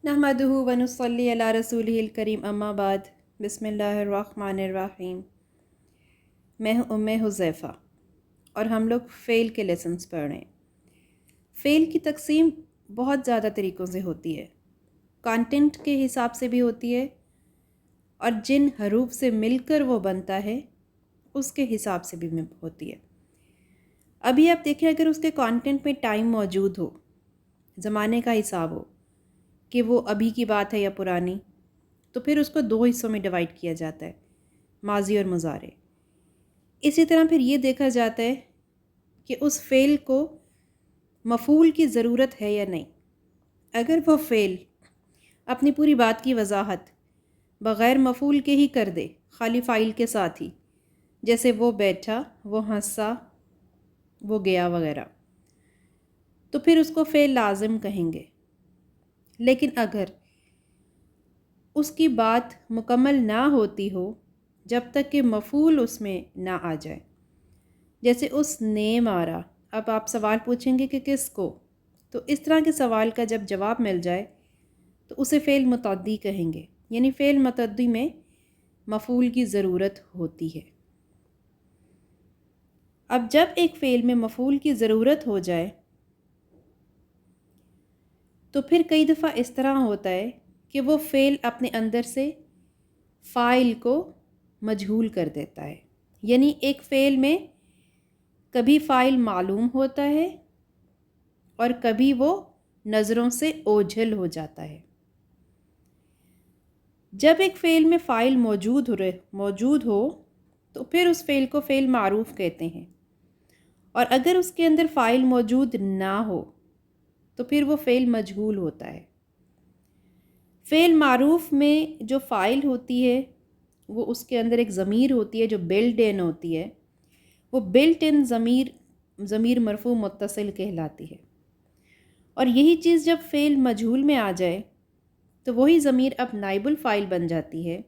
نحمدہ ونصلی علی رسولہ الکریم اما بعد بسم اللہ الرحمن الرحیم۔ میں ہوں حذیفہ اور ہم لوگ فعل کے لیسنس پڑھ رہے ہیں۔ فعل کی تقسیم بہت زیادہ طریقوں سے ہوتی ہے، کانٹینٹ کے حساب سے بھی ہوتی ہے اور جن حروف سے مل کر وہ بنتا ہے اس کے حساب سے بھی ہوتی ہے۔ ابھی آپ دیکھیں، اگر اس کے کانٹینٹ میں ٹائم موجود ہو، زمانے کا حساب ہو کہ وہ ابھی کی بات ہے یا پرانی، تو پھر اس کو دو حصوں میں ڈیوائڈ کیا جاتا ہے، ماضی اور مضارع۔ اسی طرح پھر یہ دیکھا جاتا ہے کہ اس فعل کو مفعول کی ضرورت ہے یا نہیں۔ اگر وہ فعل اپنی پوری بات کی وضاحت بغیر مفعول کے ہی کر دے، خالی فاعل کے ساتھ ہی، جیسے وہ بیٹھا، وہ ہنسا، وہ گیا وغیرہ، تو پھر اس کو فعل لازم کہیں گے۔ لیکن اگر اس کی بات مکمل نہ ہوتی ہو جب تک کہ مفعول اس میں نہ آ جائے، جیسے اس نے مارا، اب آپ سوال پوچھیں گے کہ کس کو، تو اس طرح کے سوال کا جب جواب مل جائے تو اسے فعل متعدی کہیں گے، یعنی فعل متعدی میں مفعول کی ضرورت ہوتی ہے۔ اب جب ایک فعل میں مفعول کی ضرورت ہو جائے تو پھر کئی دفعہ اس طرح ہوتا ہے کہ وہ فعل اپنے اندر سے فاعل کو مجہول کر دیتا ہے، یعنی ایک فعل میں کبھی فاعل معلوم ہوتا ہے اور کبھی وہ نظروں سے اوجھل ہو جاتا ہے۔ جب ایک فعل میں فاعل موجود ہو تو پھر اس فعل کو فعل معروف کہتے ہیں، اور اگر اس کے اندر فاعل موجود نہ ہو تو پھر وہ فعل مجہول ہوتا ہے۔ فعل معروف میں جو فاعل ہوتی ہے وہ اس کے اندر ایک ضمیر ہوتی ہے جو بلٹ ان ہوتی ہے، وہ بلٹ ان ضمیر مرفوع متصل کہلاتی ہے، اور یہی چیز جب فعل مجہول میں آ جائے تو وہی ضمیر اب نائب الفاعل بن جاتی ہے،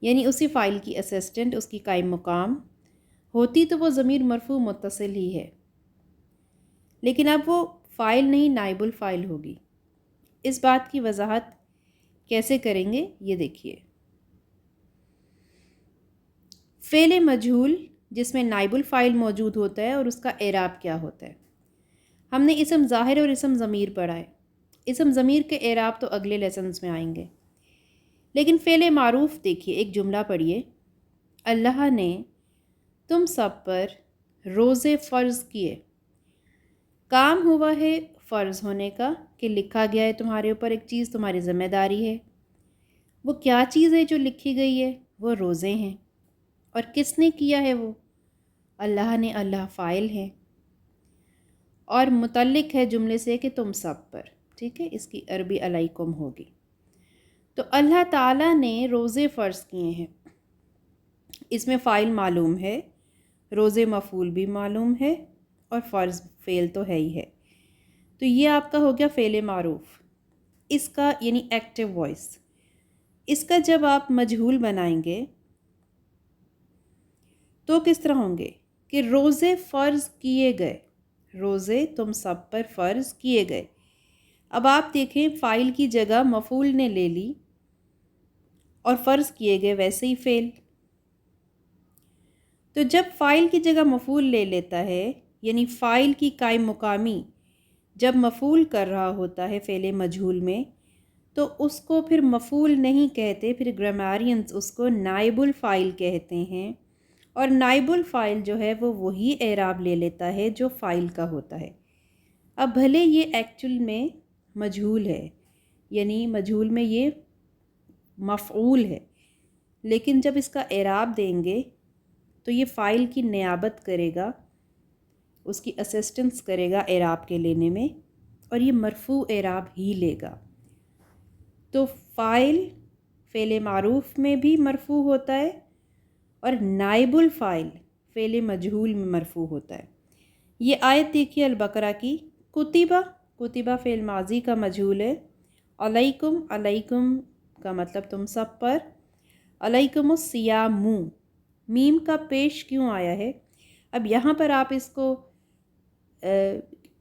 یعنی اسی فاعل کی اسسٹنٹ، اس کی قائم مقام ہوتی تو وہ ضمیر مرفوع متصل ہی ہے، لیکن اب وہ فاعل نہیں نائب الفاعل ہوگی۔ اس بات کی وضاحت کیسے کریں گے یہ دیکھیے۔ فعل مجہول جس میں نائب الفاعل موجود ہوتا ہے اور اس کا اعراب کیا ہوتا ہے۔ ہم نے اسم ظاہر اور اسم ضمیر پڑھا ہے، اسم ضمیر کے اعراب تو اگلے لیسنز میں آئیں گے، لیکن فعل معروف دیکھیے، ایک جملہ پڑھیے، اللہ نے تم سب پر روزے فرض کیے۔ کام ہوا ہے فرض ہونے کا کہ لکھا گیا ہے تمہارے اوپر ایک چیز، تمہاری ذمہ داری ہے۔ وہ کیا چیز ہے جو لکھی گئی ہے؟ وہ روزے ہیں۔ اور کس نے کیا ہے؟ وہ اللہ نے، اللہ فاعل ہے، اور متعلق ہے جملے سے کہ تم سب پر، ٹھیک ہے، اس کی عربی علیکم ہوگی۔ تو اللہ تعالیٰ نے روزے فرض کیے ہیں، اس میں فاعل معلوم ہے، روزے مفعول بھی معلوم ہے، اور فرض فعل تو ہے ہی ہے۔ تو یہ آپ کا ہو گیا فعل معروف، اس کا یعنی ایکٹیو وائس۔ اس کا جب آپ مجہول بنائیں گے تو کس طرح ہوں گے کہ روزے فرض کیے گئے، روزے تم سب پر فرض کیے گئے۔ اب آپ دیکھیں، فاعل کی جگہ مفعول نے لے لی اور فرض کیے گئے ویسے ہی فعل۔ تو جب فاعل کی جگہ مفعول لے لیتا ہے، یعنی فاعل کی قائم مقامی جب مفعول کر رہا ہوتا ہے فعل مجہول میں، تو اس کو پھر مفعول نہیں کہتے، پھر گرامیرینز اس کو نائب الفاعل کہتے ہیں، اور نائب الفاعل جو ہے وہ وہی اعراب لے لیتا ہے جو فاعل کا ہوتا ہے۔ اب بھلے یہ ایکچول میں مجہول ہے، یعنی مجہول میں یہ مفعول ہے، لیکن جب اس کا اعراب دیں گے تو یہ فاعل کی نیابت کرے گا، اس کی اسسٹنس کرے گا اعراب کے لینے میں، اور یہ مرفوع اعراب ہی لے گا۔ تو فاعل فعل معروف میں بھی مرفوع ہوتا ہے اور نائب الفاعل فعل مجہول میں مرفوع ہوتا ہے۔ یہ آیت دیکھیے البقرہ کی، کتبہ، کتبہ فعل ماضی کا مجہول ہے، علیکم، علیکم کا مطلب تم سب پر، علیکم الصیام، میم کا پیش کیوں آیا ہے؟ اب یہاں پر آپ اس کو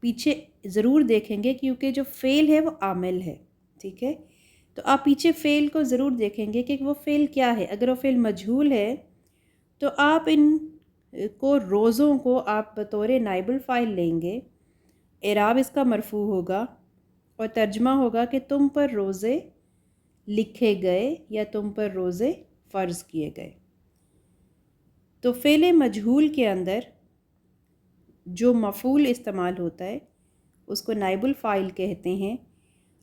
پیچھے ضرور دیکھیں گے کیونکہ جو فعل ہے وہ عامل ہے، ٹھیک ہے. تو آپ پیچھے فعل کو ضرور دیکھیں گے کہ وہ فعل کیا ہے. اگر وہ فعل مجہول ہے تو آپ ان کو روزوں کو آپ بطور نائب الفاعل لیں گے. اعراب اس کا مرفوع ہوگا اور ترجمہ ہوگا کہ تم پر روزے لکھے گئے یا تم پر روزے فرض کیے گئے. تو فعل مجہول کے اندر جو مفعول استعمال ہوتا ہے اس کو نائب الفاعل کہتے ہیں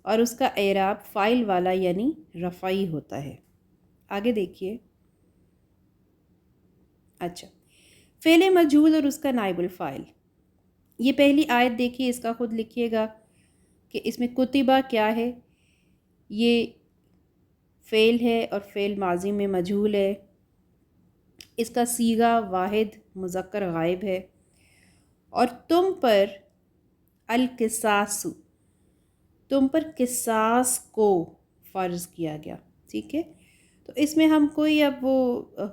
اور اس کا اعراب فاعل والا یعنی رفعی ہوتا ہے. آگے دیکھیے. اچھا، فعل مجہول اور اس کا نائب الفاعل. یہ پہلی آیت دیکھیے، اس کا خود لکھیے گا کہ اس میں کتبہ کیا ہے. یہ فعل ہے اور فعل ماضی میں مجہول ہے. اس کا صیغہ واحد مذکر غائب ہے. اور تم پر القصاص، تم پر قصاص کو فرض کیا گیا. ٹھیک ہے، تو اس میں ہم کوئی اب وہ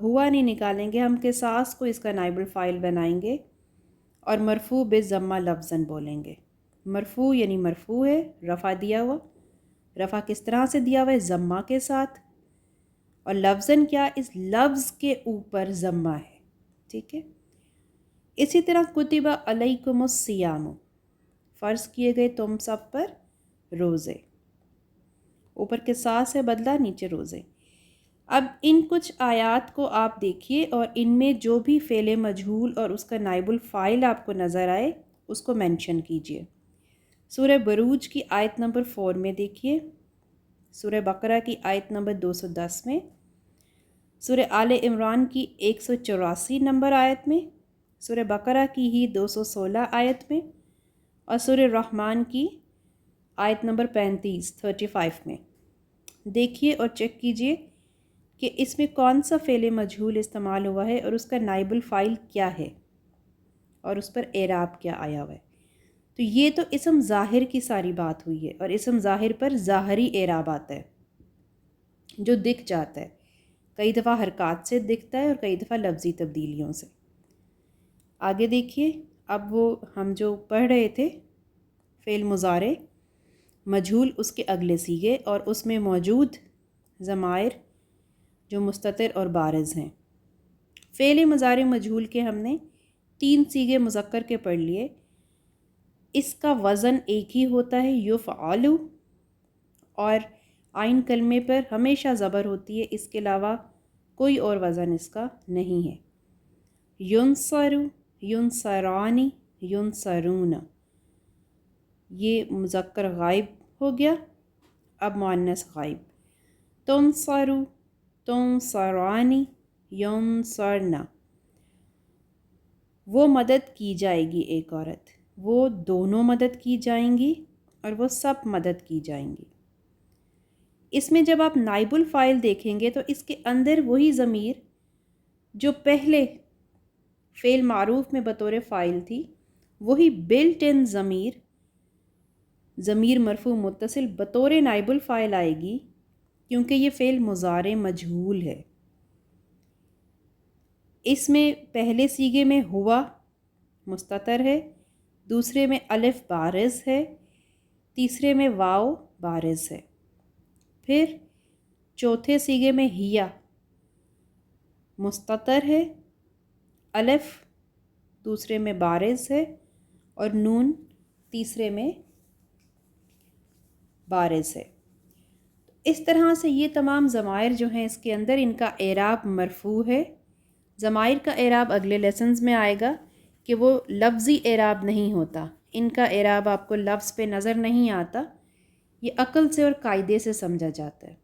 ہوا نہیں نکالیں گے، ہم قصاص کو اس کا نائب الفاعل بنائیں گے اور مرفوع بالضمہ لفظاً بولیں گے. مرفوع یعنی مرفوع ہے، رفع دیا ہوا. رفع کس طرح سے دیا ہوا ہے؟ ضمہ کے ساتھ. اور لفظاً کیا؟ اس لفظ کے اوپر ضمہ ہے. ٹھیک ہے. اسی طرح کتبہ علیکم الصیام، فرض کیے گئے تم سب پر روزے. اوپر قصاص ہے بدلہ، نیچے روزے. اب ان کچھ آیات کو آپ دیکھیے اور ان میں جو بھی فعل مجہول اور اس کا نائب الفاعل آپ کو نظر آئے اس کو مینشن کیجئے. سورہ بروج کی آیت نمبر 4 میں دیکھیے، سورہ بقرہ کی آیت نمبر 210 میں، سورہ آل عمران کی 184 نمبر آیت میں، سورہ بقرہ کی ہی 216 آیت میں، اور سورہ رحمان کی آیت نمبر 35 میں. دیکھیے اور چیک کیجئے کہ اس میں کون سا فعل مجہول استعمال ہوا ہے اور اس کا نائب الفاعل کیا ہے اور اس پر اعراب کیا آیا ہوا ہے. تو یہ تو اسم ظاہر کی ساری بات ہوئی ہے، اور اسم ظاہر پر ظاہری اعراب آتا ہے جو دکھ جاتا ہے. کئی دفعہ حرکات سے دکھتا ہے اور کئی دفعہ لفظی تبدیلیوں سے. آگے دیکھیے. اب وہ ہم جو پڑھ رہے تھے فعل مضارع مجہول، اس کے اگلے صیغے اور اس میں موجود ضمائر جو مستتر اور بارز ہیں. فعل مضارع مجہول کے ہم نے 3 صیغے مذکر کے پڑھ لیے. اس کا وزن ایک ہی ہوتا ہے، یفعل، اور عین کلمے پر ہمیشہ زبر ہوتی ہے، اس کے علاوہ کوئی اور وزن اس کا نہیں ہے. ینصر، ینصرانی، ینصرون، یہ مذکر غائب ہو گیا، اب مؤنث غائب. تنصر، تنصرانی، ینصرنا، وہ مدد کی جائے گی ایک عورت، وہ دونوں مدد کی جائیں گی اور وہ سب مدد کی جائیں گی. اس میں جب آپ نائب الفاعل دیکھیں گے تو اس کے اندر وہی ضمیر جو پہلے فعل معروف میں بطور فاعل تھی، وہی بلٹ ان ضمیر مرفوع متصل بطور نائب الفاعل آئے گی، کیونکہ یہ فعل مضارع مجہول ہے. اس میں پہلے صیغے میں ہوا مستتر ہے، دوسرے میں الف بارز ہے، تیسرے میں واو بارز ہے. پھر چوتھے صیغے میں ہیا مستتر ہے، الف دوسرے میں بارز ہے اور نون تیسرے میں بارز ہے. اس طرح سے یہ تمام ضمائر جو ہیں اس کے اندر ان کا اعراب مرفوع ہے. ضمائر کا اعراب اگلے لیسنز میں آئے گا کہ وہ لفظی اعراب نہیں ہوتا، ان کا اعراب آپ کو لفظ پہ نظر نہیں آتا، یہ عقل سے اور قاعدے سے سمجھا جاتا ہے.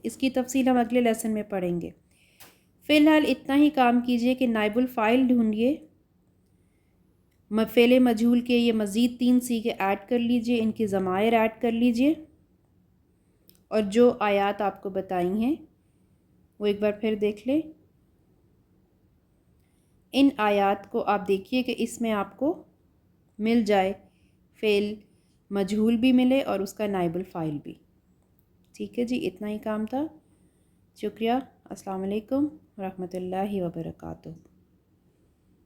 اس کی تفصیل ہم اگلے لیسن میں پڑھیں گے. فی الحال اتنا ہی کام کیجئے کہ نائب الفاعل ڈھونڈیے. فعل مجہول کے یہ مزید 3 صیغے ایڈ کر لیجئے، ان کی ضمائر ایڈ کر لیجئے، اور جو آیات آپ کو بتائی ہیں وہ ایک بار پھر دیکھ لیں. ان آیات کو آپ دیکھیے کہ اس میں آپ کو مل جائے فعل مجہول بھی ملے اور اس کا نائب الفاعل بھی. ٹھیک ہے جی، اتنا ہی کام تھا. شکریہ. السلام علیکم ورحمۃ اللہ وبرکاتہ.